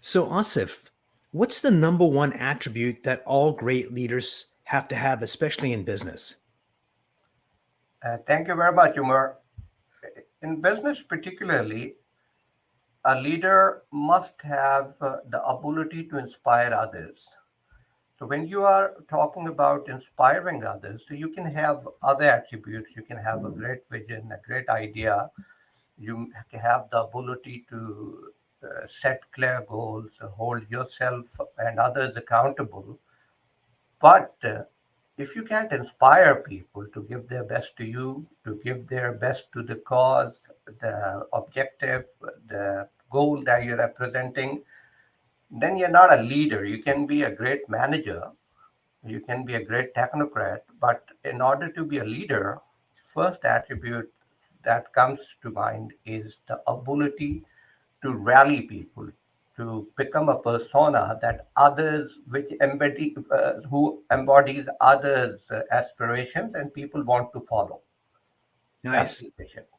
So, Asif, what's the number one attribute that all great leaders have to have, especially in business? Thank you very much, Umar. In business, particularly, a leader must have the ability to inspire others. So, when you are talking about inspiring others, so you can have other attributes. You can have a great vision, a great idea. You can have the ability to set clear goals, hold yourself and others accountable. But if you can't inspire people to give their best to you, to give their best to the cause, the objective, the goal that you're representing, then you're not a leader. You can be a great manager, you can be a great technocrat, but in order to be a leader, first attribute that comes to mind is the ability to rally people, to become a persona that others, which who embodies others' aspirations and people want to follow. That's Nice. leadership.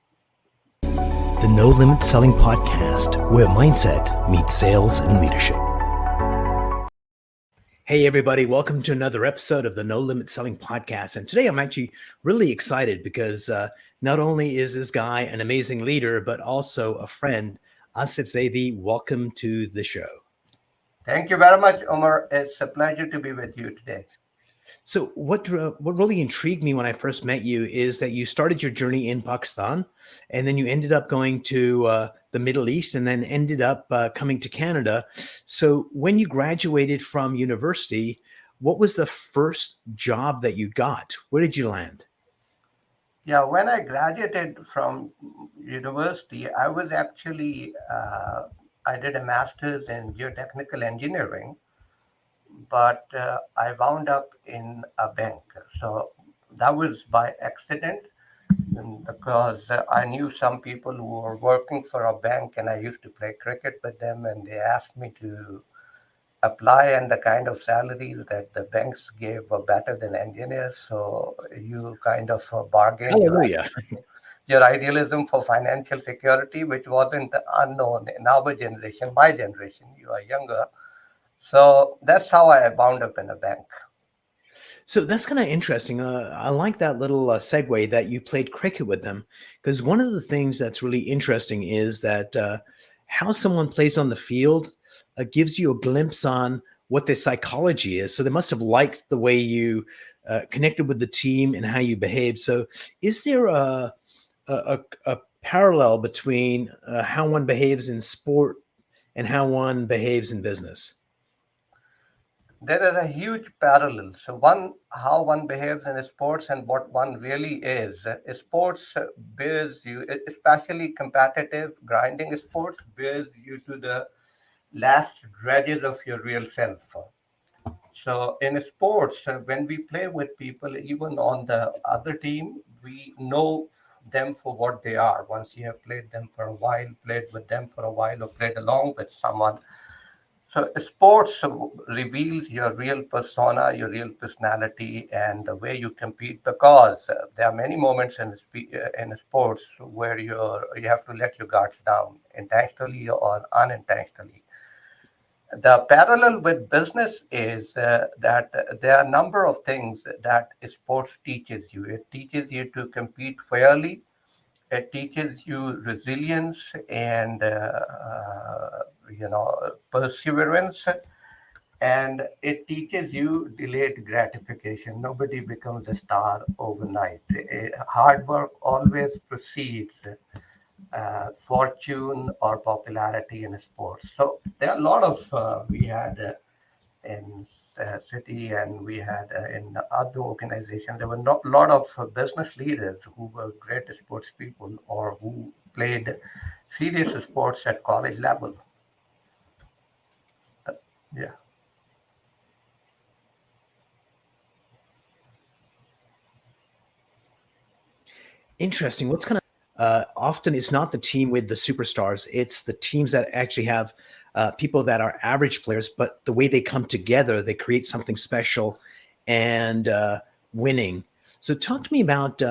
The No Limit Selling Podcast, where mindset meets sales and leadership. Hey, everybody, welcome to another episode of the No Limit Selling Podcast. And today I'm actually really excited because not only is this guy an amazing leader, but also a friend. Asif Zaidi, welcome to the show. Thank you very much, Omar. It's a pleasure to be with you today. So what really intrigued me when I first met you is that you started your journey in Pakistan, and then you ended up going to the Middle East, and then ended up coming to Canada. So when you graduated from university, what was the first job that you got? Where did you land? Yeah, when I graduated from university, I was actually, I did a master's in geotechnical engineering, but I wound up in a bank. So that was by accident, and because I knew some people who were working for a bank, and I used to play cricket with them, and they asked me to apply, and the kind of salaries that the banks gave were better than engineers. So you kind of bargain Hallelujah. your idealism for financial security, which wasn't unknown in our generation, my generation. You are younger. So that's how I wound up in a bank. So that's kind of interesting. I like that little segue that you played cricket with them, because one of the things that's really interesting is that how someone plays on the field gives you a glimpse on what their psychology is. So they must have liked the way you connected with the team and how you behaved. So is there a parallel between how one behaves in sport and how one behaves in business? There is a huge parallel. So one, how one behaves in sports and what one really is. Sports bears you, especially competitive grinding sports, bears you to the last dredges of your real self. So in sports, when we play with people, even on the other team, we know them for what they are. Once you have played them for a while, played with them for a while, or played along with someone. So sports reveals your real persona, your real personality, and the way you compete. Because there are many moments in sports where you have to let your guards down, intentionally or unintentionally. The parallel with business is that there are a number of things that sports teaches you. It teaches you to compete fairly. It teaches you resilience and perseverance, and it teaches you delayed gratification. Nobody becomes a star overnight. Hard work always precedes fortune or popularity in sports. So there are a lot of we had in city, and we had in other organizations. There were not a lot of business leaders who were great sports people or who played serious sports at college level. Yeah. Interesting. What's kind of often it's not the team with the superstars, it's the teams that actually have people that are average players, but the way they come together, they create something special and winning. So, talk to me about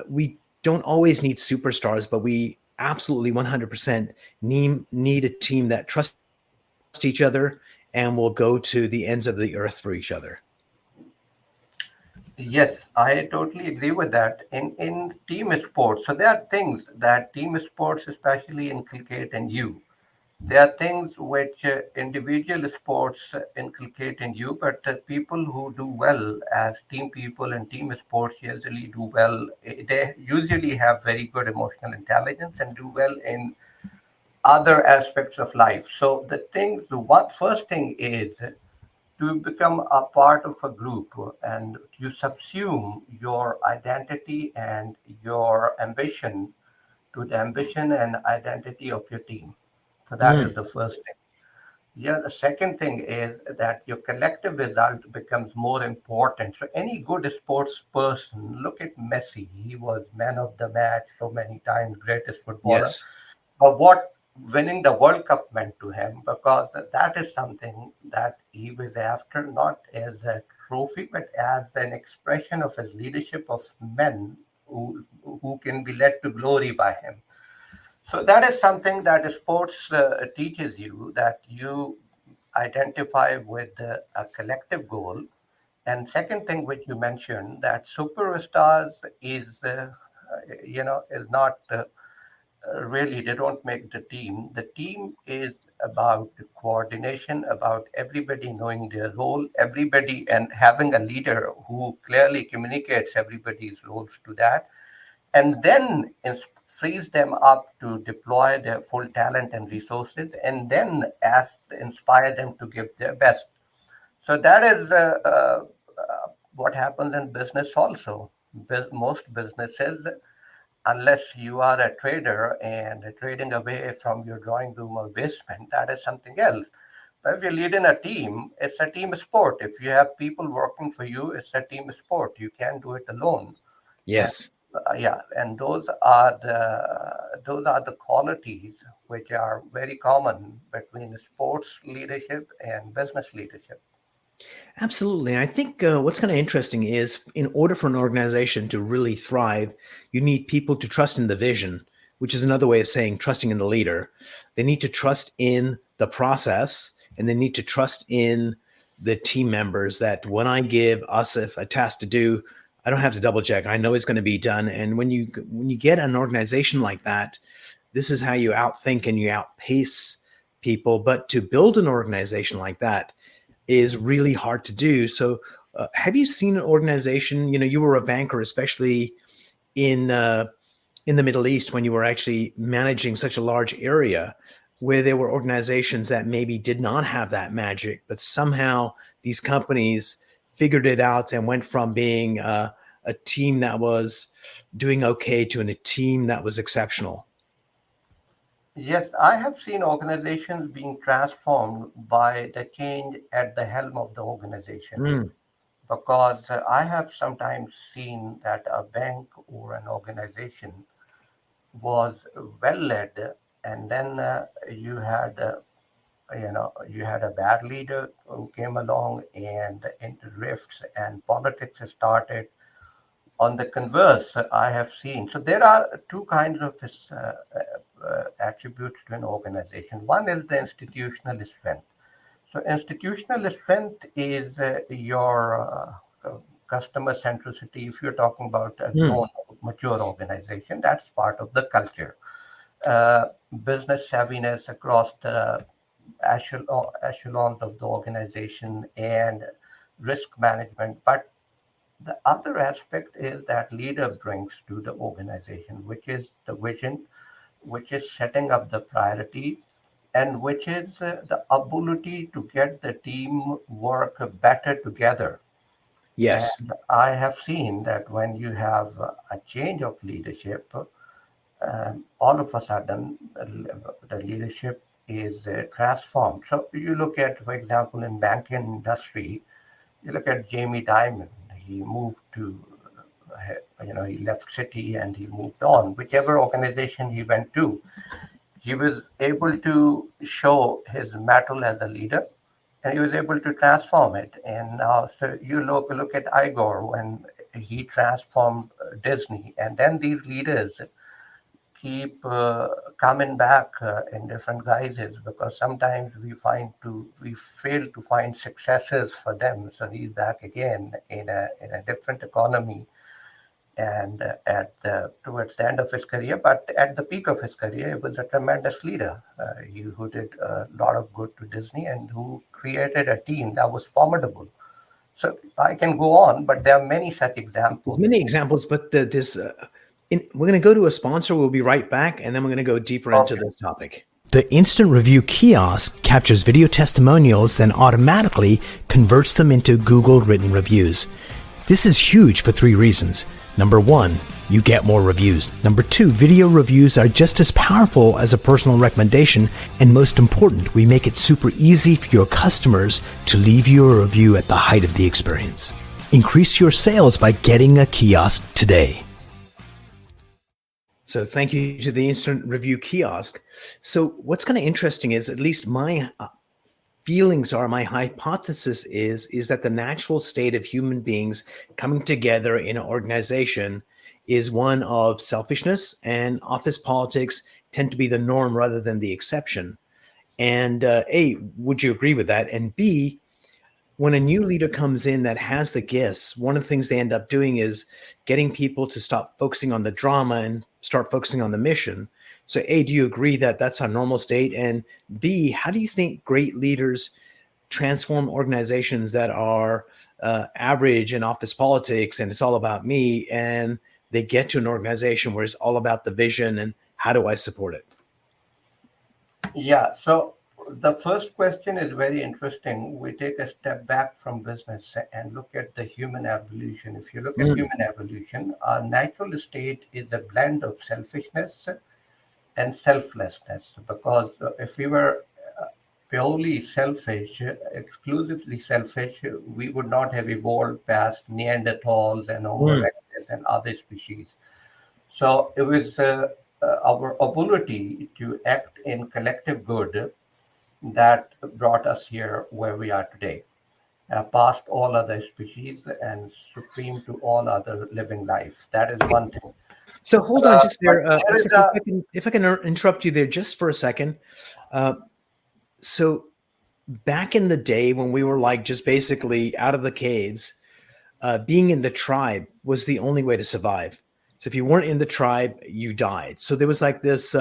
we don't always need superstars, but we absolutely 100% need a team that trusts each other and will go to the ends of the earth for each other. Yes, I totally agree with that. In team sports, so there are things that team sports especially inculcate in you. There are things which individual sports inculcate in you, but people who do well as team people and team sports usually do well. They usually have very good emotional intelligence and do well in other aspects of life. So the things, the one first thing is to become a part of a group and you subsume your identity and your ambition to the ambition and identity of your team. So that is Mm, the first thing. Yeah, the second thing is that your collective result becomes more important. So any good sports person, look at Messi. He was man of the match so many times, greatest footballer. yes. But what winning the World Cup meant to him, because that is something that he was after, not as a trophy, but as an expression of his leadership of men who can be led to glory by him. So that is something that sports teaches you, that you identify with a collective goal. And second thing which you mentioned, that superstars is not really, they don't make the team. The team is about coordination, about everybody knowing their role, everybody and having a leader who clearly communicates everybody's roles to that, and then frees them up to deploy their full talent and resources, and then inspire them to give their best. So that is what happens in business also. Most businesses, unless you are a trader and trading away from your drawing room or basement, that is something else. But if you're leading a team, it's a team sport. If you have people working for you, it's a team sport. You can't do it alone. And Yes. yeah, and those are the qualities which are very common between sports leadership and business leadership. Absolutely. I think what's kind of interesting is in order for an organization to really thrive, you need people to trust in the vision, which is another way of saying trusting in the leader. They need to trust in the process and they need to trust in the team members that when I give Asif a task to do, I don't have to double check. I know it's going to be done. And when you get an organization like that, this is how you outthink and you outpace people. But to build an organization like that, is really hard to do. So, have you seen an organization? You know, you were a banker, especially in uh, in the Middle East, when you were actually managing such a large area, where there were organizations that maybe did not have that magic, but somehow these companies figured it out and went from being a team that was doing okay to a team that was exceptional. Yes, I have seen organizations being transformed by the change at the helm of the organization. Mm, Because I have sometimes seen that a bank or an organization was well led, and then you had a bad leader who came along, and into rifts and politics started. On the converse, I have seen. So there are two kinds of attributes to an organization. One is the institutional strength. So institutional strength is your customer centricity. If you're talking about a mm, grown, mature organization, that's part of the culture. Uh, Business savviness across the echelons of the organization and risk management. But the other aspect is that leader brings to the organization, which is the vision, which is setting up the priorities, and which is the ability to get the team work better together. yes. And I have seen that when you have a change of leadership, all of a sudden the leadership is transformed. So you look at, for example, in banking industry, you look at Jamie Dimon. He moved to, he left City and he moved on. Whichever organization he went to, he was able to show his mettle as a leader, and he was able to transform it. And now, so you look at Igor when he transformed Disney, and then these leaders keep coming back in different guises, because sometimes we fail to find successes for them. So he's back again in a different economy, and towards the end of his career, but at the peak of his career, he was a tremendous leader. Who did a lot of good to Disney and who created a team that was formidable. So I can go on, but there are many such There's examples. many examples, but we're going to go to a sponsor. We'll be right back, and then we're going to go deeper into Okay. this topic. The instant review kiosk captures video testimonials, then automatically converts them into Google written reviews. This is huge for three reasons. Number one, you get more reviews. Number two, video reviews are just as powerful as a personal recommendation. And most important, we make it super easy for your customers to leave you a review at the height of the experience. Increase your sales by getting a kiosk today. So thank you to the instant review kiosk. So what's kind of interesting is, at least my feelings are, my hypothesis is that the natural state of human beings coming together in an organization is one of selfishness, and office politics tend to be the norm rather than the exception. And A, would you agree with that? And B, when a new leader comes in that has the gifts, one of the things they end up doing is getting people to stop focusing on the drama and start focusing on the mission. So A, do you agree that that's our normal state? And B, how do you think great leaders transform organizations that are average in office politics and it's all about me, and they get to an organization where it's all about the vision and how do I support it? Yeah. So the first question is very interesting. We take a step back from business and look at the human evolution. If you look at Mm, human evolution, our natural state is a blend of selfishness and selflessness. Because if we were purely selfish, exclusively selfish, we would not have evolved past Neanderthals and Homo mm. erectus and other species. So it was our ability to act in collective good that brought us here where we are today, past all other species and supreme to all other living life. That is one thing. So hold on just But there, there is Asif, a if I can interrupt you there just for a second. Uh, so back in the day when we were like just basically out of the caves, being in the tribe was the only way to survive. So if you weren't in the tribe, you died. So there was like this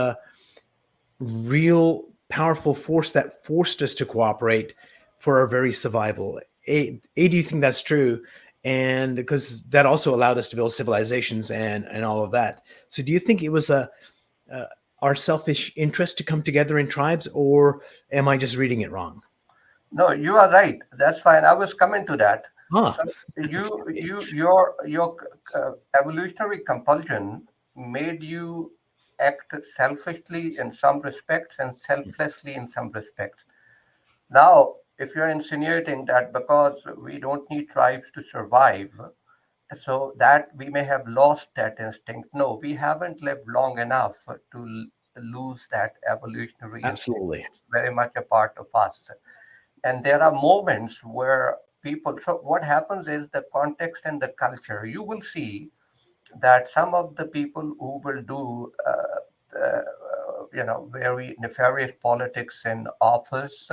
real powerful force that forced us to cooperate for our very survival. Do you think that's true? And because that also allowed us to build civilizations and all of that. So do you think it was uh, our selfish interest to come together in tribes, or am I just reading it wrong? No, you are right. That's fine. I was coming to that. Huh. So your evolutionary compulsion made you act selfishly in some respects and selflessly in some respects. Now, if you're insinuating that because we don't need tribes to survive, so that we may have lost that instinct. No, we haven't lived long enough to lose that evolutionary instinct. Absolutely. It's very much a part of us. And there are moments where people, so what happens is the context and the culture. You will see that some of the people who will do, very nefarious politics in office,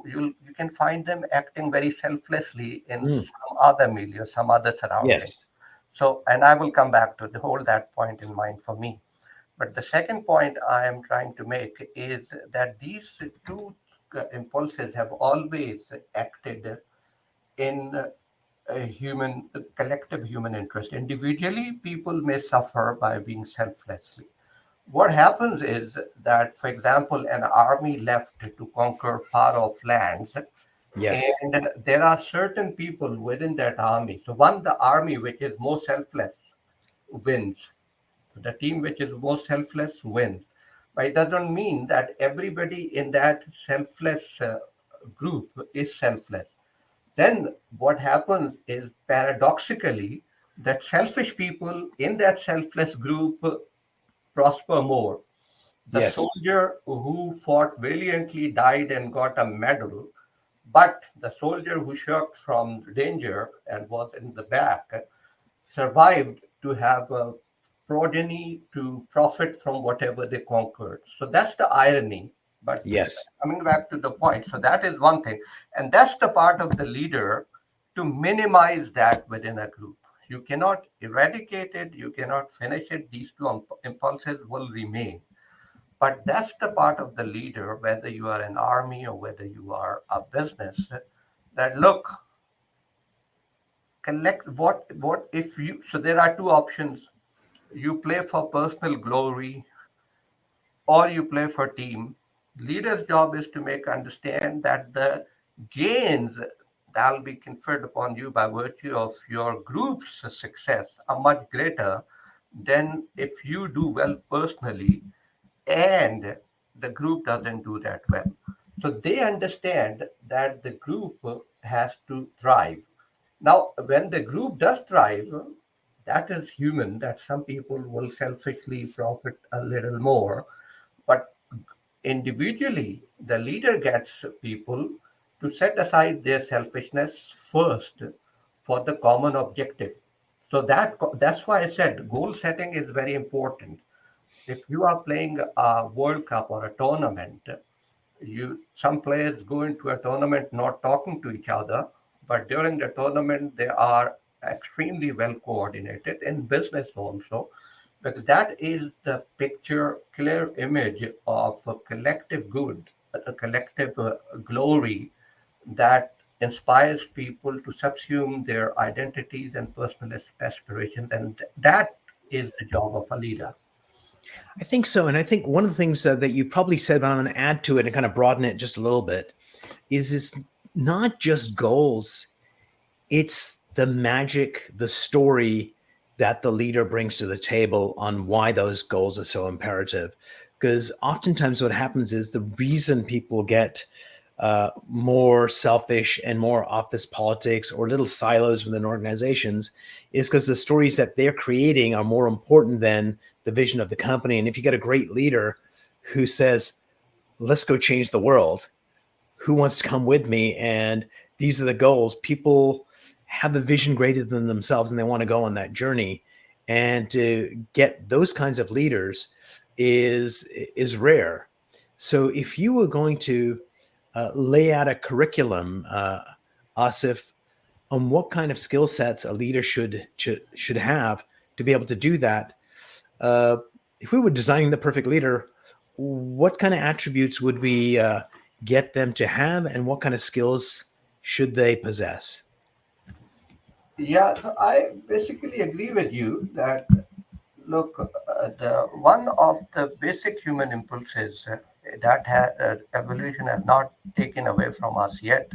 you can find them acting very selflessly in Mm, some other milieu, some other surrounding. yes. So, and I will come back to hold that point in mind for me. But the second point I am trying to make is that these two impulses have always acted in a collective human interest. Individually, people may suffer by being selfless. What happens is that, for example, an army left to conquer far off lands, Yes. and there are certain people within that army. So, one, the army which is more selfless wins. So the team which is more selfless wins. But it doesn't mean that everybody in that selfless group is selfless. Then what happens is paradoxically that selfish people in that selfless group prosper more. The Yes. soldier who fought valiantly died and got a medal, but the soldier who shirked from danger and was in the back survived to have a progeny to profit from whatever they conquered. So that's the irony. But Yes. coming back to the point, so that is one thing. And that's the part of the leader to minimize that within a group. You cannot eradicate it, you cannot finish it. These two impulses will remain. But that's the part of the leader, whether you are an army or whether you are a business, that look, collect what if you, so there are two options. You play for personal glory or you play for team. Leader's job is to make understand that the gains that will be conferred upon you by virtue of your group's success are much greater than if you do well personally and the group doesn't do that well. So they understand that the group has to thrive. Now, when the group does thrive, that is human, that some people will selfishly profit a little more, but individually, the leader gets people to set aside their selfishness first for the common objective. So that's why I said goal setting is very important. If you are playing a World Cup or a tournament, you some players go into a tournament not talking to each other, but during the tournament they are extremely well coordinated in business also, because that is the picture, clear image of a collective good, a collective glory that inspires people to subsume their identities and personal aspirations, and that is the job of a leader. I think so. And I think one of the things that you probably said, but I'm going to add to it and kind of broaden it just a little bit, is it's not just goals, it's the magic, the story that the leader brings to the table on why those goals are so imperative. Because oftentimes what happens is the reason people get more selfish and more office politics or little silos within organizations is because the stories that they're creating are more important than the vision of the company. And if you get a great leader who says, let's go change the world, who wants to come with me? And these are the goals. People have a vision greater than themselves and they want to go on that journey. And to get those kinds of leaders is rare. So if you were going to lay out a curriculum, Asif, on what kind of skill sets a leader should have to be able to do that, uh, if we were designing the perfect leader, what kind of attributes would we get them to have, and what kind of skills should they possess? Yeah, so I basically agree with you that look, the one of the basic human impulses that evolution has not taken away from us yet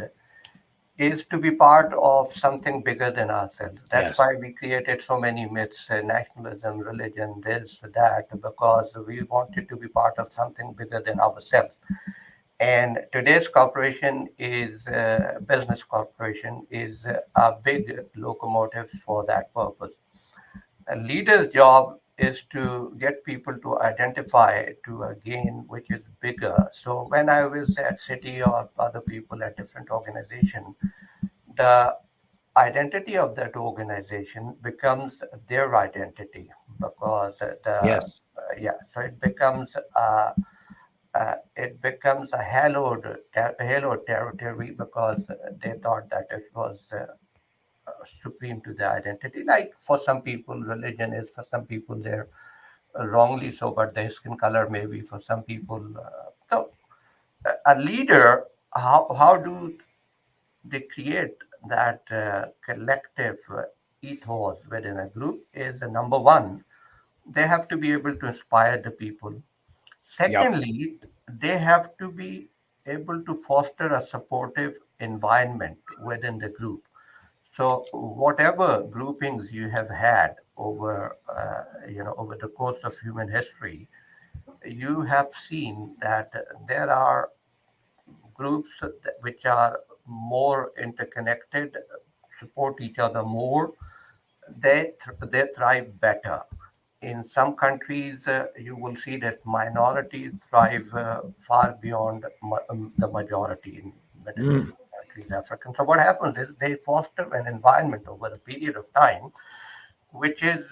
is to be part of something bigger than ourselves. That's Yes. why we created so many myths, nationalism, religion, this, that, because we wanted to be part of something bigger than ourselves. And today's corporation is business corporation is a big locomotive for that purpose. A leader's job is to get people to identify to a gain which is bigger. So when I was at Citi or other people at different organizations, the identity of that organization becomes their identity because Yes. yeah, so it becomes a hallowed territory because they thought that it was supreme to their identity. Like for some people, religion is, for some people, they're wrongly so, but their skin color maybe for some people. So a leader, how do they create that collective ethos within a group is number one, they have to be able to inspire the people. Yep. Secondly, they have to be able to foster a supportive environment within the group. So whatever groupings you have had over, over the course of human history, you have seen that there are groups which are more interconnected, support each other more, they thrive better. In some countries, you will see that minorities thrive far beyond the majority in Middle Mm. Eastern countries, African. So what happens is they foster an environment over a period of time which is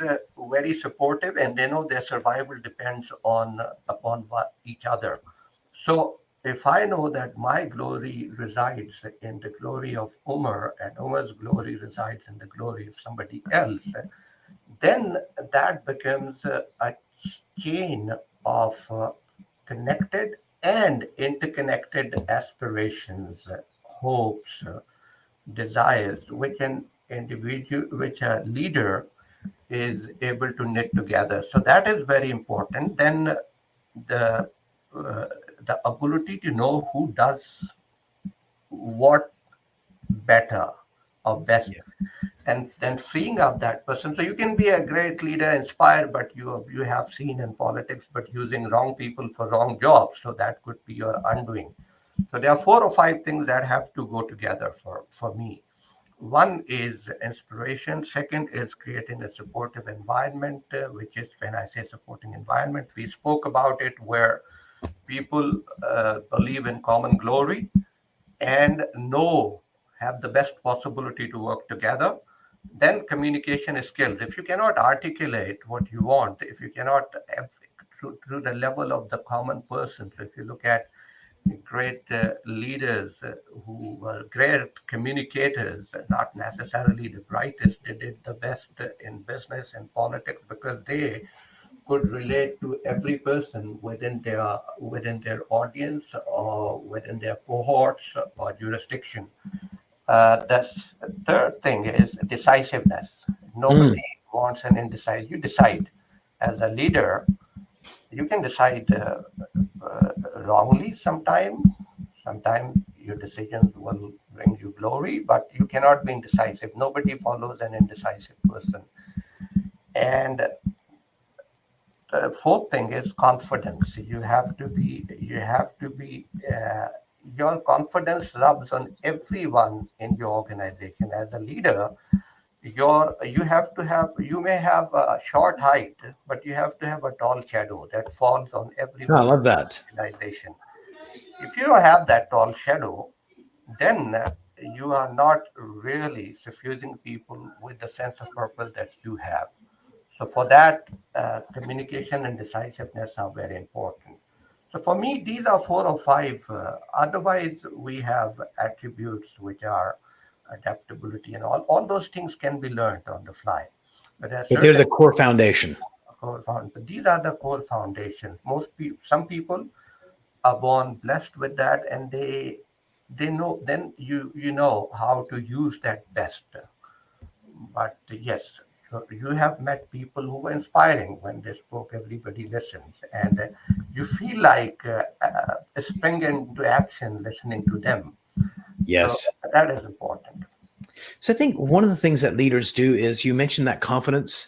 very supportive, and they know their survival depends on upon each other. So if I know that my glory resides in the glory of Umar and Umar's glory resides in the glory of somebody else, then that becomes a chain of connected and interconnected aspirations, hopes, desires, which a leader is able to knit together. So that is very important. Then the uh, the ability to know who does what better or best, Yeah. and then freeing up that person. So you can be a great leader, inspired, but you have seen in politics, but using wrong people for wrong jobs. So that could be your undoing. So there are four or five things that have to go together for me. One is inspiration. Second is creating a supportive environment, which is when I say supporting environment, we spoke about it, where people believe in common glory and know have the best possibility to work together. Then communication skills. If you cannot articulate what you want, if you cannot have, through the level of the common person. So if you look at great leaders who were great communicators, not necessarily the brightest. They did the best in business and politics because they could relate to every person within their audience or within their cohorts or jurisdiction. The third thing is decisiveness. Mm. Nobody wants an indecisive. You decide as a leader. You can decide wrongly sometime. Sometimes your decisions will bring you glory, but you cannot be indecisive. Nobody follows an indecisive person. And the fourth thing is confidence. Your confidence rubs on everyone in your organization. As a leader, you may have a short height, but you have to have a tall shadow that falls on Oh, I everyone love in that. the organization. If you don't have that tall shadow, then you are not really suffusing people with the sense of purpose that you have. So for that, communication and decisiveness are very important. So for me, these are four or five. Otherwise, we have attributes which are adaptability and all those things can be learned on the fly. But there are But they're certain the core foundation. core found. These are the core foundations. Some people are born blessed with that, and they know. Then you know how to use that best. But yes, so you have met people who were inspiring when they spoke. Everybody listens, and you feel like spring into action listening to them. So Yes. that is important. So I think one of the things that leaders do is you mentioned that confidence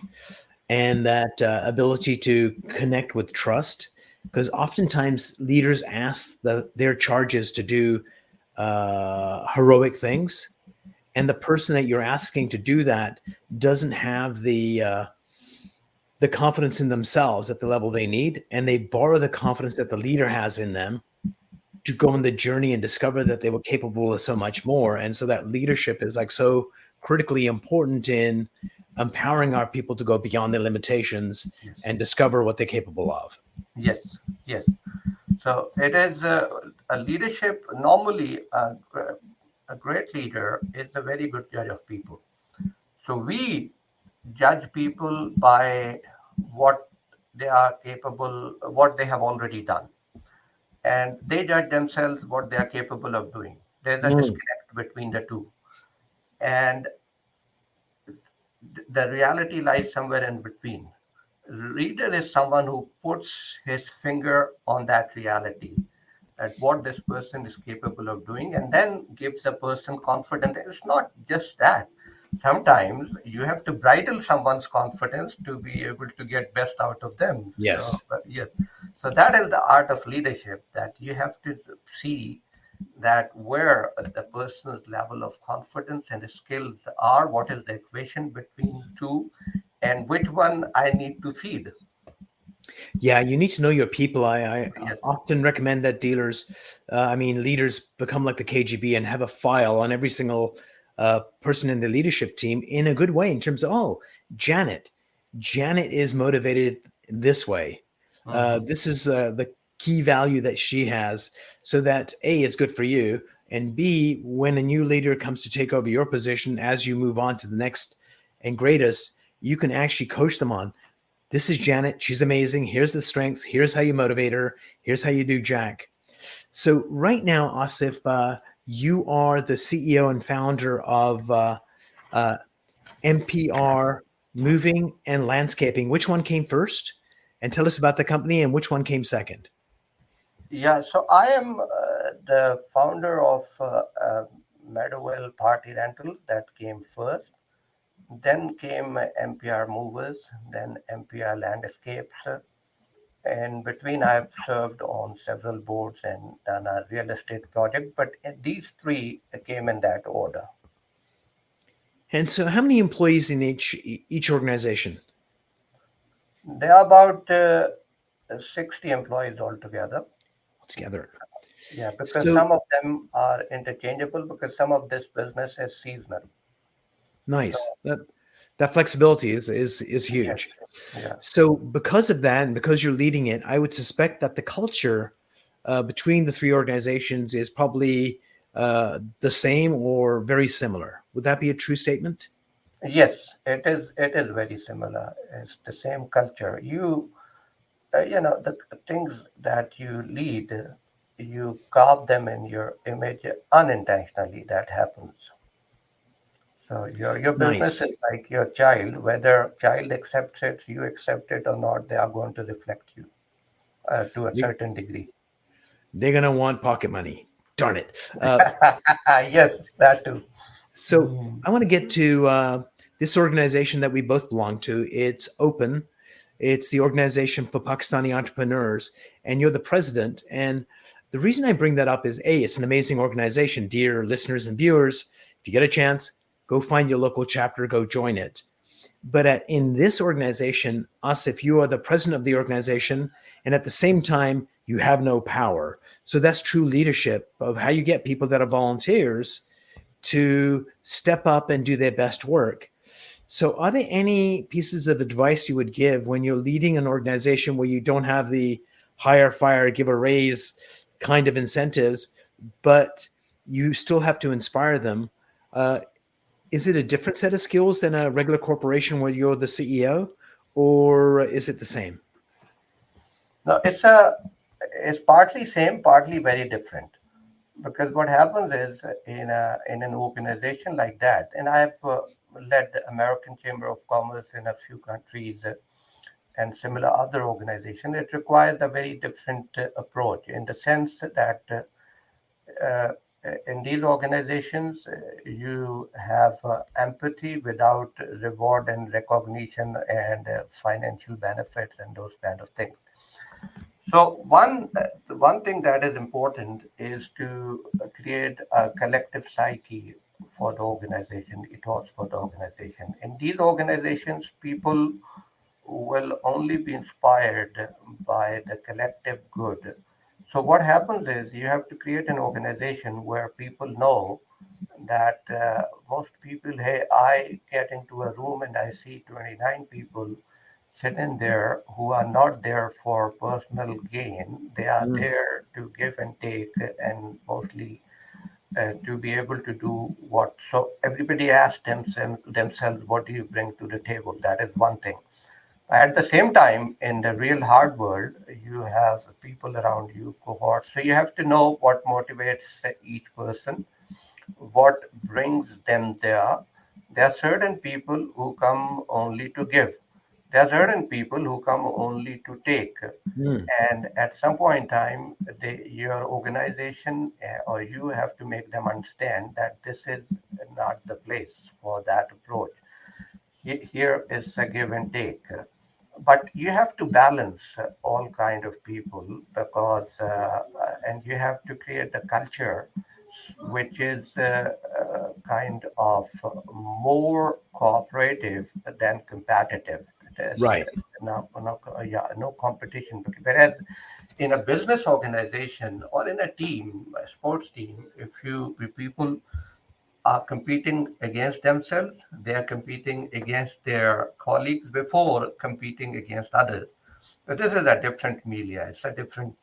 and that ability to connect with trust, because oftentimes leaders ask their charges to do heroic things, and the person that you're asking to do that doesn't have the confidence in themselves at the level they need, and they borrow the confidence that the leader has in them to go on the journey and discover that they were capable of so much more. And so that leadership is like so critically important in empowering our people to go beyond their limitations Yes, and discover what they're capable of. yes, yes. So it is a leadership. Normally, a great leader is a very good judge of people. So we judge people by what they are capable, what they have already done, and they judge themselves what they are capable of doing. There's a Mm, disconnect between the two, and the reality lies somewhere in between. Reader is someone who puts his finger on that reality, at what this person is capable of doing, and then gives a person confidence. It's not just that. Sometimes you have to bridle someone's confidence to be able to get best out of them. So yes. yes, so that is the art of leadership. That you have to see that where the person's level of confidence and skills are, what is the equation between two, and which one I need to feed. Yeah, you need to know your people. I Yes, often recommend that leaders become like the KGB and have a file on every single person in the leadership team in a good way in terms of, oh, Janet, Janet is motivated this way. Hmm. This is the key value that she has, so that A, it's good for you, and B, when a new leader comes to take over your position as you move on to the next and greatest, you can actually coach them on, this is Janet. She's amazing. Here's the strengths. Here's how you motivate her. Here's how you do Jack. So right now, Asif, you are the CEO and founder of uh, MPR Moving and Landscaping. Which one came first? And tell us about the company and which one came second. Yeah, so I am the founder of Meadowville Party Rental that came first. Then came MPR Movers, then MPR Landscapes. And between, I've served on several boards and done a real estate project, but these three came in that order. And so, how many employees in each organization There are about 60 employees altogether. together? Yeah, because So some of them are interchangeable because some of this business is seasonal. So, nice. That flexibility is yes, huge. yeah. So, because of that, and because you're leading it, I would suspect that the culture between the three organizations is probably the same or very similar. Would that be a true statement? Yes, it is. It is very similar. It's the same culture. The things that you lead, you carve them in your image unintentionally. That happens. So your business Nice. is like your child. Whether child accepts it, you accept it or not, they are going to reflect you to a They- certain degree. They're going to want pocket money. Darn it. Uh, Yes, that too. so, Mm. I want to get to this organization that we both belong to. It's open. It's the Organization for Pakistani Entrepreneurs, and you're the president. And the reason I bring that up is A, it's an amazing organization. Dear listeners and viewers, if you get a chance, go find your local chapter, go join it. But in this organization, Asif, you are the president of the organization, and at the same time, you have no power. So that's true leadership of how you get people that are volunteers to step up and do their best work. So, are there any pieces of advice you would give when you're leading an organization where you don't have the hire, fire, give a raise kind of incentives, but you still have to inspire them? Uh, is it a different set of skills than a regular corporation where you're the CEO, or is it the same? No, it's partly same, partly very different. Because what happens is in an organization like that, and I've led the American Chamber of Commerce in a few countries and similar other organizations. It requires a very different approach in the sense that uh, in these organizations you have empathy without reward and recognition and financial benefits and those kind of things. So one thing that is important is to create a collective psyche for the organization, ethos for the organization. In these organizations, people will only be inspired by the collective good. So what happens is you have to create an organization where people know that most people, hey, I get into a room and I see 29 people sitting there who are not there for personal gain. They are Mm, there to give and take and mostly to be able to do what. So everybody asks themselves, what do you bring to the table? That is one thing. At the same time, in the real hard world, you have people around you, cohorts. So you have to know what motivates each person, what brings them there. There are certain people who come only to give. There are certain people who come only to take. mm, And at some point in time, your organization or you have to make them understand that this is not the place for that approach. Here is a give and take. But you have to balance all kind of people because, and you have to create a culture which is kind of more cooperative than competitive. There's right. no competition. Whereas in a business organization or in a team, a sports team, if people are competing against themselves. They are competing against their colleagues before competing against others. But this is a different media. It's a different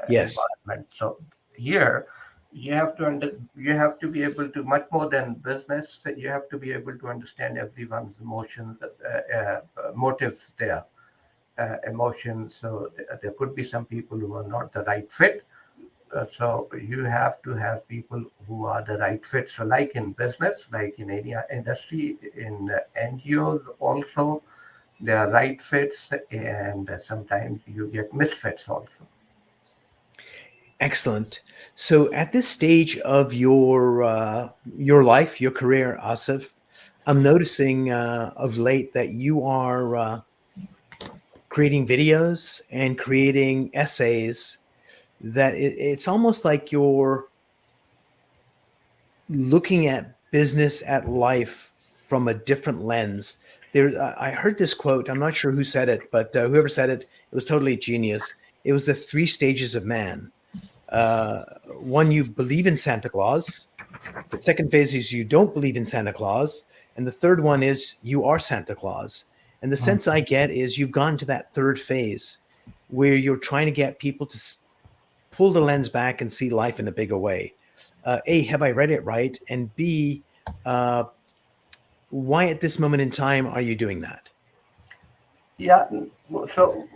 Yes. environment. So here, you have to be able to much more than business. You have to be able to understand everyone's emotions, motives, their emotions. So there could be some people who are not the right fit, so you have to have people who are the right fit. So like in business, like in any industry, in NGOs also, there are right fits, and sometimes you get misfits also. Excellent. So at this stage of your life, your career, Asif, I'm noticing of late that you are creating videos and creating essays that it's almost like you're looking at business at life from a different lens. There's I heard this quote. I'm not sure who said it, but whoever said it, it was totally genius. It was the three stages of man. Uh, One, you believe in Santa Claus. The second phase is you don't believe in Santa Claus, and the third one is you are Santa Claus. And the sense I get is you've gone to that third phase where you're trying to get people to pull the lens back and see life in a bigger way. A, have I read it right? And B, uh, why at this moment in time are you doing that? Yeah, so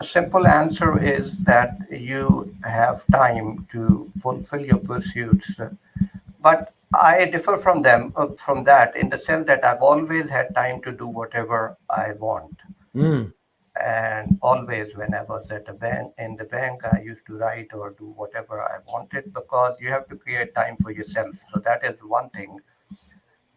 simple answer is that you have time to fulfill your pursuits. But I differ from them, from that, in the sense that I've always had time to do whatever I want. Mm, And always, when I was at the bank, in the bank, I used to write or do whatever I wanted, because you have to create time for yourself. So that is one thing.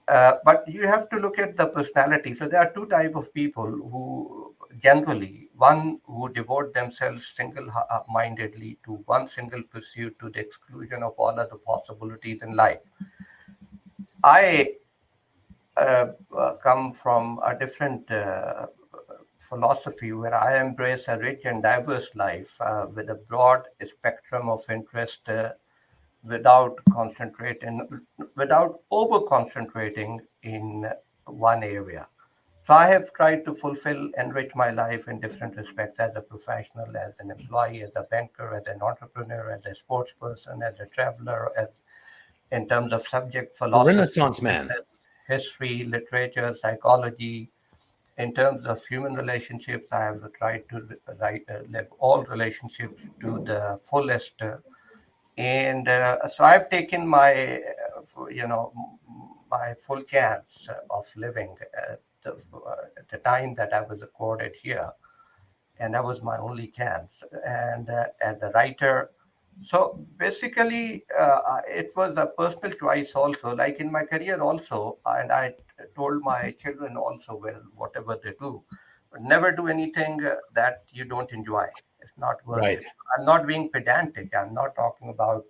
But you have to look at the personality. So there are two type of people who generally, one who devote themselves single-mindedly to one single pursuit to the exclusion of all other possibilities in life. I come from a different philosophy where I embrace a rich and diverse life with a broad spectrum of interest, without concentrating, without over concentrating in one area. So I have tried to fulfill, enrich my life in different respects, as a professional, as an employee, as a banker, as an entrepreneur, as a sports person, as a traveler, as in terms of subject, a philosophy, Renaissance man. business, history, literature, psychology. In terms of human relationships, I have tried to live all relationships to the fullest. And so I've taken my, my full chance of living the time that I was accorded here, and that was my only chance. And as a writer, so basically, it was a personal choice also. Like in my career also, and I told my children also, well, whatever they do, never do anything that you don't enjoy. It's not worth Right. it. I'm not being pedantic. I'm not talking about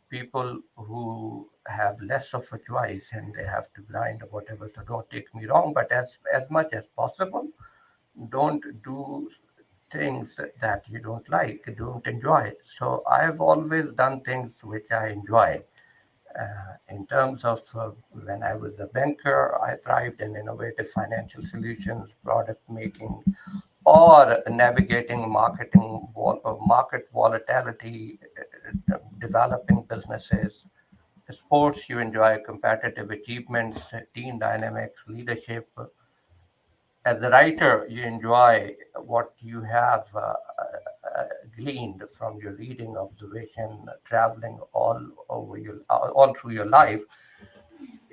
people who have less of a choice and they have to grind or whatever. So don't take me wrong, but as much as possible, don't do things that you don't like, don't enjoy. So I've always done things which I enjoy. In terms of when I was a banker, I thrived in innovative financial solutions, product making, or navigating market volatility, developing businesses. Sports, you enjoy competitive achievements, team dynamics, leadership. As a writer, you enjoy what you have gleaned from your reading, observation, traveling all through your life.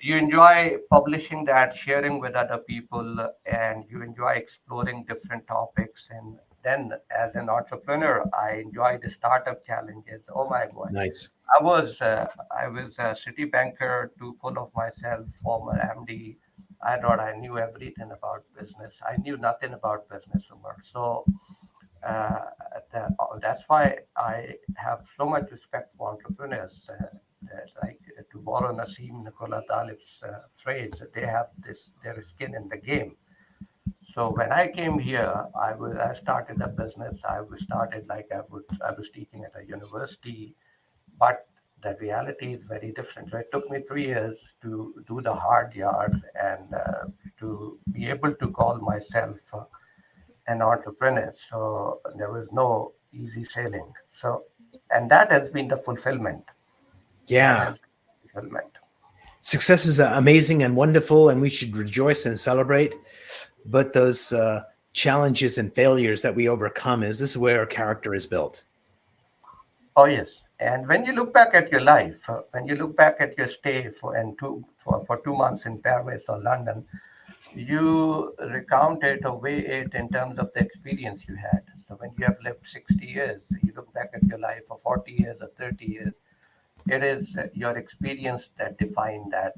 You enjoy publishing that, sharing with other people, and you enjoy exploring different topics. And then, as an entrepreneur, I enjoy the startup challenges. Oh my God, Nice. I was a city banker, too full of myself, former MD. I thought I knew everything about business. I knew nothing about business, Umar. So uh, that's why I have so much respect for entrepreneurs. Like to borrow Nassim Nicola Talib's phrase, they have this their skin in the game. So when I came here, I started a business. I was started like I was teaching at a university, but the reality is very different. So it took me 3 years to do the hard yards and to be able to call myself an entrepreneur. So there was no easy sailing. So, and that has been the fulfillment. That Yeah. has been fulfillment. Success is amazing and wonderful, and we should rejoice and celebrate. But those challenges and failures that we overcome this is where our character is built. Oh yes. And when you look back at your life, when you look back at your stay for 2 months in Paris or London, you recount it or weigh it in terms of the experience you had. So when you have lived 60 years, you look back at your life for 40 years or 30 years, it is your experience that define that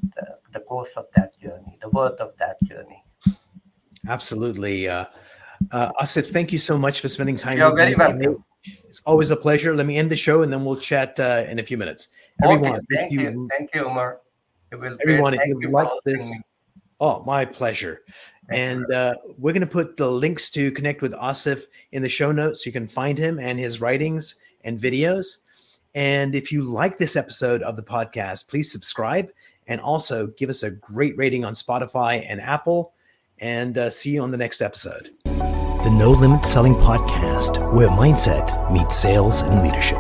the course of that journey, the worth of that journey. Absolutely. Asif, thank you so much for spending time You're with very me today. welcome. It's always a pleasure. Let me end the show and then we'll chat in a few minutes. Okay, Everyone, thank you. Thank you, Umar. It was great. if Thank you you for like hosting me. this, oh, my pleasure. Thank you. And we're going to put the links to connect with Asif in the show notes so you can find him and his writings and videos. And if you like this episode of the podcast, please subscribe and also give us a great rating on Spotify and Apple. And see you on the next episode. The No Limit Selling Podcast, where mindset meets sales and leadership.